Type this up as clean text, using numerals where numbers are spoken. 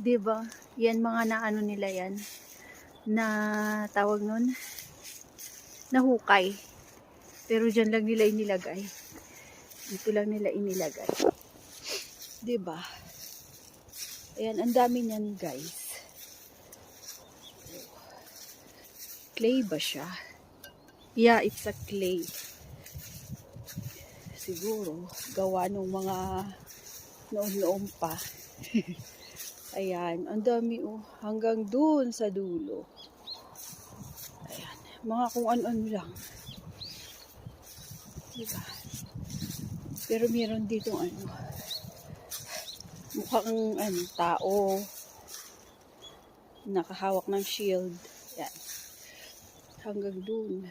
'Di ba? Yan mga naano nila yan. Na tawag nun, nahukay. Pero dyan lang nila inilagay. Dito lang nila inilagay. 'Di ba? Ayan, ang dami niyan, guys. Clay ba siya? Yeah, it's a clay. Siguro, gawa nung mga noon-noon pa. Ayan, ang dami hanggang dun sa dulo. Ayan, mga kung ano-ano lang. Diba? Pero meron ditong mukhang tao nakahawak ng shield. Yan. Hanggang dun.